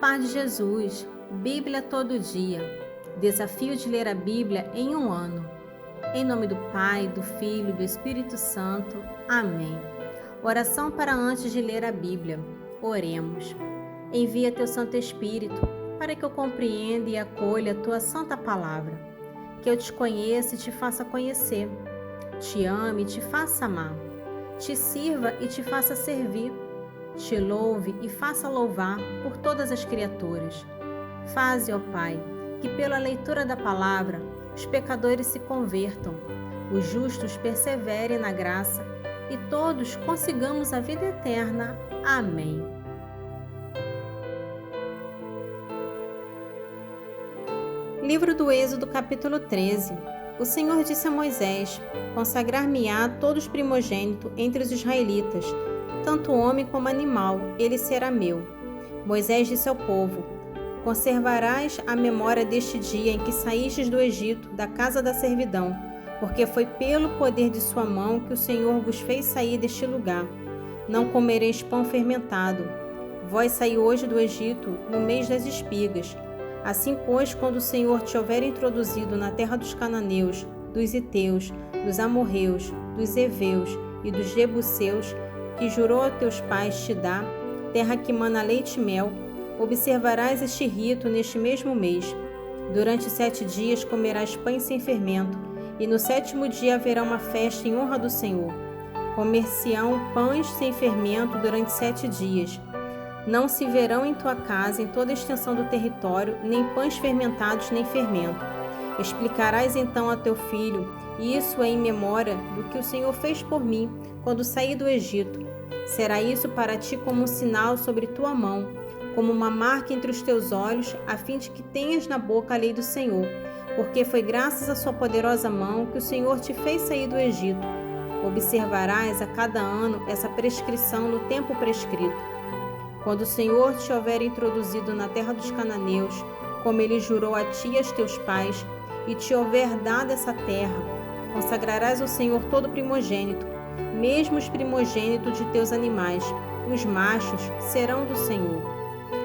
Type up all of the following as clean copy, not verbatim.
paz de Jesus, Bíblia todo dia. Desafio de ler a Bíblia em um ano. Em nome do Pai, do Filho e do Espírito Santo. Amém. Oração para antes de ler a Bíblia. Oremos. Envia teu Santo Espírito para que eu compreenda e acolha a tua santa palavra. Que eu te conheça e te faça conhecer. Te ame e te faça amar. Te sirva e te faça servir. Te louve e faça louvar por todas as criaturas. Faze, ó Pai, que pela leitura da palavra os pecadores se convertam, os justos perseverem na graça e todos consigamos a vida eterna. Amém. Livro do Êxodo, capítulo 13. O Senhor disse a Moisés: consagrar-me-á todos os primogênitos entre os israelitas, tanto homem como animal, ele será meu. Moisés disse ao povo: conservarás a memória deste dia em que saístes do Egito, da casa da servidão, porque foi pelo poder de sua mão que o Senhor vos fez sair deste lugar. Não comereis pão fermentado. Vós saí hoje do Egito, no mês das espigas. Assim, pois, quando o Senhor te houver introduzido na terra dos cananeus, dos heteus, dos amorreus, dos heveus e dos jebuseus, que jurou a teus pais te dar, terra que mana leite e mel, observarás este rito neste mesmo mês. Durante 7 dias comerás pães sem fermento, e no 7º dia haverá uma festa em honra do Senhor. Comer-se-ão pães sem fermento durante 7 dias. Não se verão em tua casa, em toda a extensão do território, nem pães fermentados, nem fermento. Explicarás então a teu filho, e isso é em memória do que o Senhor fez por mim, quando saí do Egito. Será isso para ti como um sinal sobre tua mão, como uma marca entre os teus olhos, a fim de que tenhas na boca a lei do Senhor, porque foi graças à sua poderosa mão que o Senhor te fez sair do Egito. Observarás a cada ano essa prescrição no tempo prescrito. Quando o Senhor te houver introduzido na terra dos cananeus, como ele jurou a ti e aos teus pais, e te houver dado essa terra, consagrarás ao Senhor todo primogênito, mesmo os primogênitos de teus animais, os machos serão do Senhor.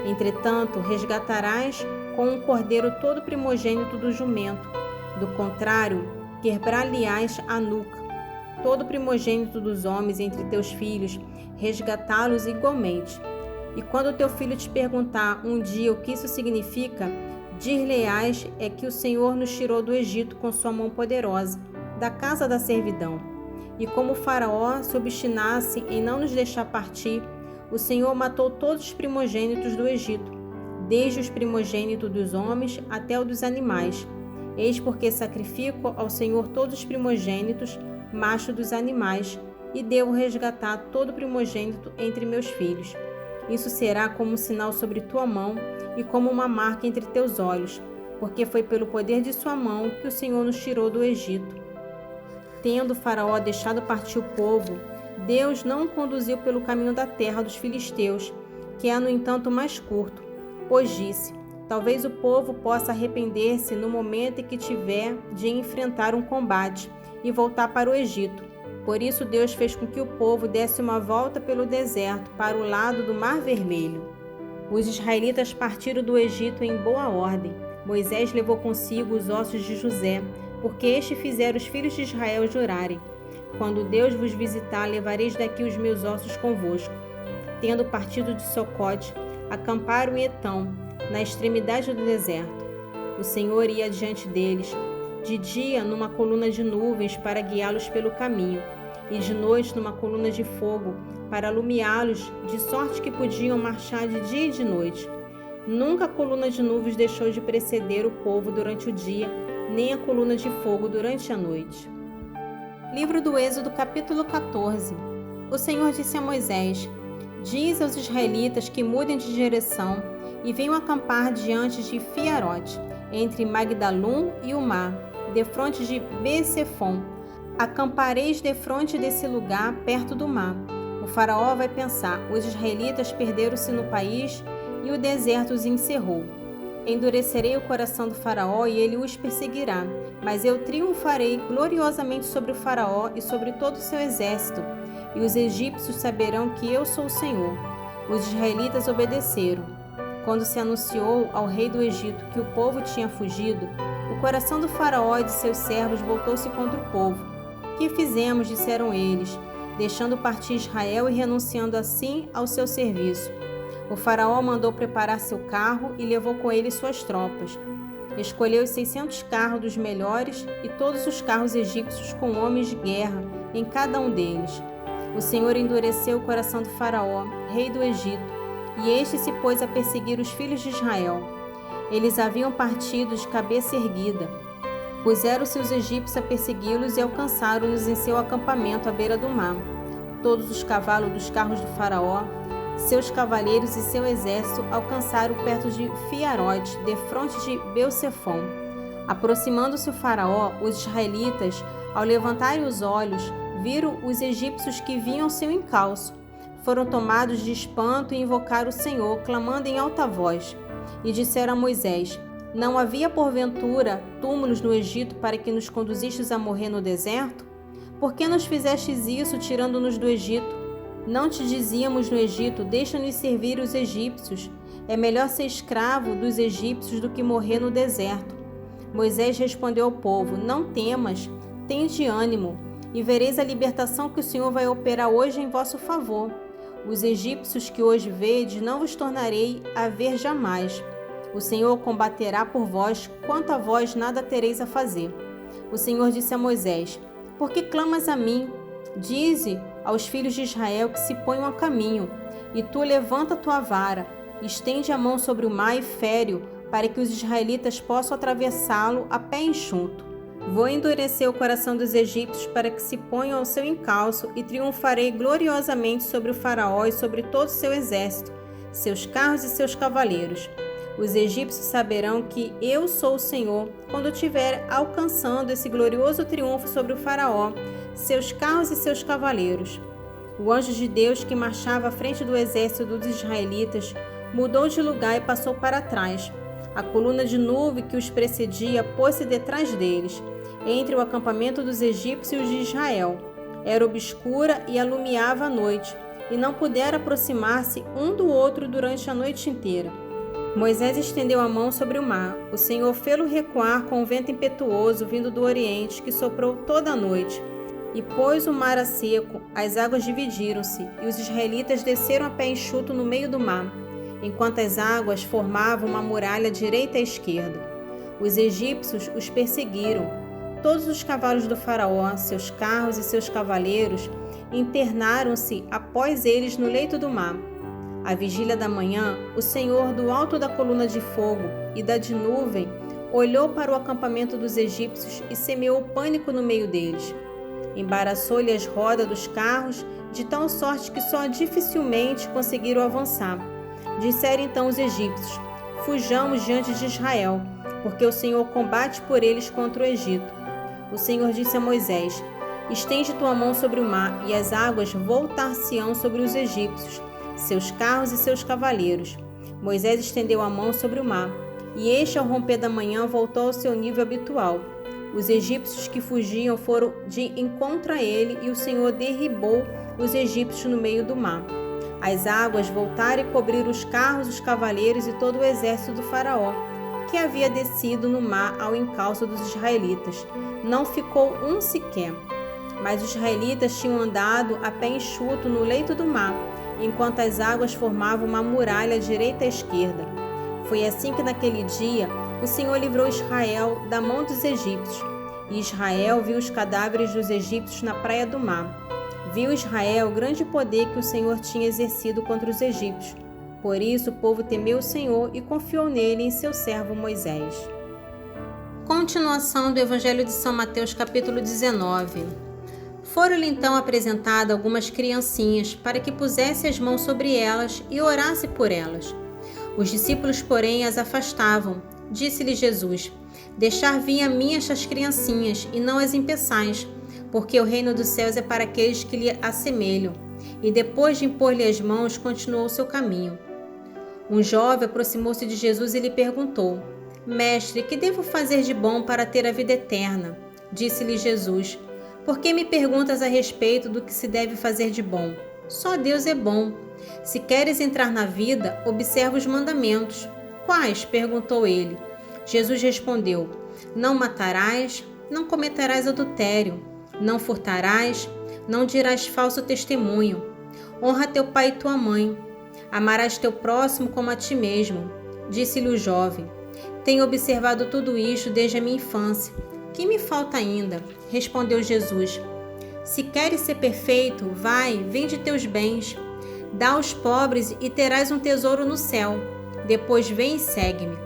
Entretanto, resgatarás com um cordeiro todo primogênito do jumento. Do contrário, quebrar-lhe-ás a nuca. Todo primogênito dos homens entre teus filhos, resgatá-los igualmente. E quando teu filho te perguntar um dia o que isso significa, dir-lhe-ás é que o Senhor nos tirou do Egito com sua mão poderosa, da casa da servidão. E como o Faraó se obstinasse em não nos deixar partir, o Senhor matou todos os primogênitos do Egito, desde os primogênitos dos homens até o dos animais. Eis porque sacrifico ao Senhor todos os primogênitos, macho dos animais, e devo resgatar todo primogênito entre meus filhos. Isso será como um sinal sobre tua mão e como uma marca entre teus olhos, porque foi pelo poder de sua mão que o Senhor nos tirou do Egito. Tendo Faraó deixado partir o povo, Deus não o conduziu pelo caminho da terra dos filisteus, que é, no entanto, mais curto, pois disse: talvez o povo possa arrepender-se no momento em que tiver de enfrentar um combate e voltar para o Egito. Por isso Deus fez com que o povo desse uma volta pelo deserto para o lado do Mar Vermelho. Os israelitas partiram do Egito em boa ordem. Moisés levou consigo os ossos de José, porque este fizera os filhos de Israel jurarem: quando Deus vos visitar, levareis daqui os meus ossos convosco. Tendo partido de Socote, acamparam em Etão, na extremidade do deserto. O Senhor ia diante deles, de dia numa coluna de nuvens para guiá-los pelo caminho, e de noite numa coluna de fogo para alumiá-los, de sorte que podiam marchar de dia e de noite. Nunca a coluna de nuvens deixou de preceder o povo durante o dia, nem a coluna de fogo durante a noite. Livro do Êxodo, capítulo 14. O Senhor disse a Moisés: diz aos israelitas que mudem de direção e venham acampar diante de Fiarote, entre Magdalum e o mar, defronte de Becefom. Acampareis defronte desse lugar, perto do mar. O faraó vai pensar: os israelitas perderam-se no país e o deserto os encerrou. Endurecerei o coração do faraó e ele os perseguirá, mas eu triunfarei gloriosamente sobre o faraó e sobre todo o seu exército, e os egípcios saberão que eu sou o Senhor. Os israelitas obedeceram. Quando se anunciou ao rei do Egito que o povo tinha fugido, o coração do faraó e de seus servos voltou-se contra o povo. Que fizemos, disseram eles, deixando partir Israel e renunciando assim ao seu serviço. O faraó mandou preparar seu carro e levou com ele suas tropas. Escolheu os 600 carros dos melhores e todos os carros egípcios com homens de guerra em cada um deles. O Senhor endureceu o coração do faraó, rei do Egito, e este se pôs a perseguir os filhos de Israel. Eles haviam partido de cabeça erguida. Puseram-se os egípcios a persegui-los e alcançaram-nos em seu acampamento à beira do mar. Todos os cavalos dos carros do faraó, seus cavaleiros e seu exército alcançaram perto de Fiarote, defronte de Belcefom. Aproximando-se o faraó, os israelitas, ao levantarem os olhos, viram os egípcios que vinham ao seu encalço. Foram tomados de espanto e invocaram o Senhor, clamando em alta voz. E disseram a Moisés: Não havia porventura túmulos no Egito para que nos conduzistes a morrer no deserto? Por que nos fizestes isso, tirando-nos do Egito? Não te dizíamos no Egito: deixa-nos servir os egípcios. É melhor ser escravo dos egípcios do que morrer no deserto. Moisés respondeu ao povo: Não temas, tende ânimo, e vereis a libertação que o Senhor vai operar hoje em vosso favor. Os egípcios que hoje vedes não vos tornarei a ver jamais. O Senhor combaterá por vós, quanto a vós nada tereis a fazer. O Senhor disse a Moisés: Por que clamas a mim? Dize aos filhos de Israel que se ponham a caminho, e tu levanta tua vara, estende a mão sobre o mar e fere-o, para que os israelitas possam atravessá-lo a pé enxuto. Vou endurecer o coração dos egípcios para que se ponham ao seu encalço, e triunfarei gloriosamente sobre o faraó e sobre todo o seu exército, seus carros e seus cavaleiros. Os egípcios saberão que eu sou o Senhor, quando estiver alcançando esse glorioso triunfo sobre o faraó, seus carros e seus cavaleiros. O anjo de Deus, que marchava à frente do exército dos israelitas, mudou de lugar e passou para trás. A coluna de nuvem que os precedia pôs-se detrás deles, entre o acampamento dos egípcios e os de Israel. Era obscura e alumiava a noite, e não puderam aproximar-se um do outro durante a noite inteira. Moisés estendeu a mão sobre o mar. O Senhor fê-lo recuar com um vento impetuoso vindo do oriente, que soprou toda a noite. E pôs o mar a seco, as águas dividiram-se, e os israelitas desceram a pé enxuto no meio do mar, enquanto as águas formavam uma muralha direita e esquerda. Os egípcios os perseguiram. Todos os cavalos do faraó, seus carros e seus cavaleiros, internaram-se após eles no leito do mar. À vigília da manhã, o Senhor, do alto da coluna de fogo e da de nuvem, olhou para o acampamento dos egípcios e semeou pânico no meio deles. Embaraçou-lhe as rodas dos carros, de tal sorte que só dificilmente conseguiram avançar. Disseram então os egípcios: Fujamos diante de Israel, porque o Senhor combate por eles contra o Egito. O Senhor disse a Moisés: Estende tua mão sobre o mar, e as águas voltar-se-ão sobre os egípcios, seus carros e seus cavaleiros. Moisés estendeu a mão sobre o mar, e este, ao romper da manhã, voltou ao seu nível habitual. Os egípcios que fugiam foram de encontro a ele, e o Senhor derribou os egípcios no meio do mar. As águas voltaram e cobriram os carros, os cavaleiros e todo o exército do faraó, que havia descido no mar ao encalço dos israelitas. Não ficou um sequer. Mas os israelitas tinham andado a pé enxuto no leito do mar, enquanto as águas formavam uma muralha à direita e à esquerda. Foi assim que naquele dia o Senhor livrou Israel da mão dos egípcios. E Israel viu os cadáveres dos egípcios na praia do mar. Viu Israel o grande poder que o Senhor tinha exercido contra os egípcios. Por isso o povo temeu o Senhor e confiou nele e em seu servo Moisés. Continuação do Evangelho de São Mateus, capítulo 19. Foram-lhe então apresentadas algumas criancinhas, para que pusesse as mãos sobre elas e orasse por elas. Os discípulos, porém, as afastavam. Disse-lhe Jesus: Deixar vir a mim estas criancinhas, e não as impeçais, porque o reino dos céus é para aqueles que lhe assemelham. E depois de impor-lhe as mãos, continuou o seu caminho. Um jovem aproximou-se de Jesus e lhe perguntou: Mestre, que devo fazer de bom para ter a vida eterna? Disse-lhe Jesus: Por que me perguntas a respeito do que se deve fazer de bom? Só Deus é bom. Se queres entrar na vida, observa os mandamentos. Quais? Perguntou ele. Jesus respondeu: Não matarás, não cometerás adultério, não furtarás, não dirás falso testemunho. Honra teu pai e tua mãe. Amarás teu próximo como a ti mesmo. Disse-lhe o jovem: Tenho observado tudo isto desde a minha infância. Que me falta ainda? Respondeu Jesus: Se queres ser perfeito, vai, vende teus bens, dá aos pobres e terás um tesouro no céu. Depois vem e segue-me.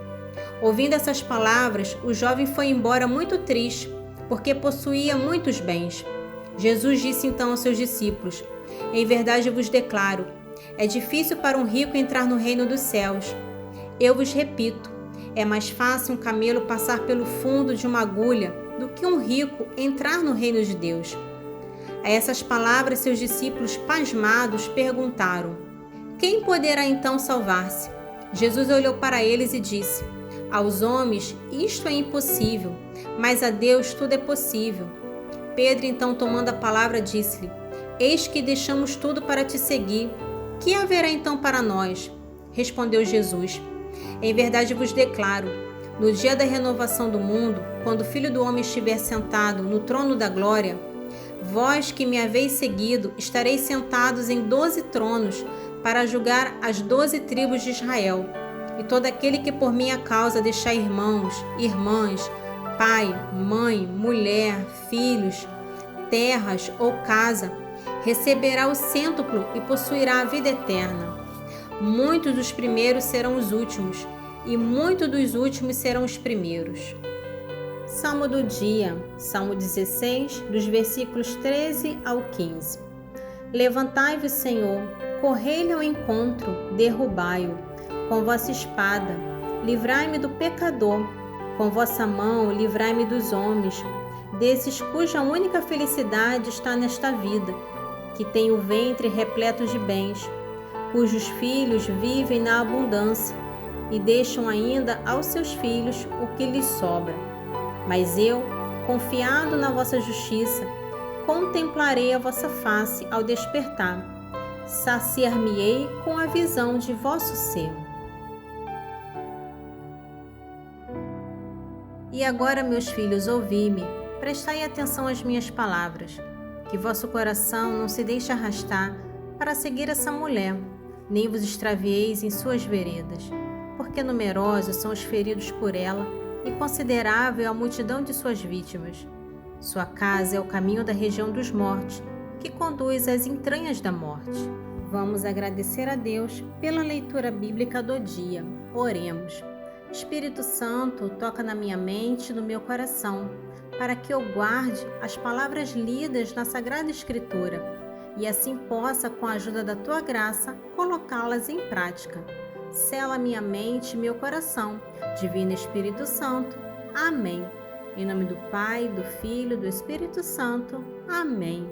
Ouvindo essas palavras, o jovem foi embora muito triste, porque possuía muitos bens. Jesus disse então aos seus discípulos: Em verdade vos declaro, é difícil para um rico entrar no reino dos céus. Eu vos repito, é mais fácil um camelo passar pelo fundo de uma agulha do que um rico entrar no reino de Deus. A essas palavras, seus discípulos, pasmados, perguntaram: Quem poderá então salvar-se? Jesus olhou para eles e disse: Aos homens isto é impossível, mas a Deus tudo é possível. Pedro, então, tomando a palavra, disse-lhe: Eis que deixamos tudo para te seguir. Que haverá então para nós? Respondeu Jesus: Em verdade vos declaro, no dia da renovação do mundo, quando o Filho do Homem estiver sentado no trono da glória, vós que me haveis seguido, estareis sentados em 12 tronos para julgar as 12 tribos de Israel. E todo aquele que por minha causa deixar irmãos, irmãs, pai, mãe, mulher, filhos, terras ou casa, receberá o cêntuplo e possuirá a vida eterna. Muitos dos primeiros serão os últimos, e muitos dos últimos serão os primeiros. Salmo do dia, Salmo 16, dos versículos 13 ao 15. Levantai-vos, Senhor, correi-lhe ao encontro, derrubai-o, com vossa espada, livrai-me do pecador, com vossa mão, livrai-me dos homens, desses cuja única felicidade está nesta vida, que tem o ventre repleto de bens, cujos filhos vivem na abundância e deixam ainda aos seus filhos o que lhes sobra. Mas eu, confiado na vossa justiça, contemplarei a vossa face ao despertar, saciar-me-ei com a visão de vosso ser. E agora, meus filhos, ouvi-me, prestai atenção às minhas palavras, que vosso coração não se deixe arrastar para seguir essa mulher, nem vos extravieis em suas veredas, porque numerosos são os feridos por ela e considerável a multidão de suas vítimas. Sua casa é o caminho da região dos mortos, que conduz às entranhas da morte. Vamos agradecer a Deus pela leitura bíblica do dia. Oremos. Espírito Santo, toca na minha mente e no meu coração, para que eu guarde as palavras lidas na Sagrada Escritura e assim possa, com a ajuda da Tua graça, colocá-las em prática. Sela minha mente e meu coração. Divino Espírito Santo. Amém. Em nome do Pai, do Filho e do Espírito Santo. Amém.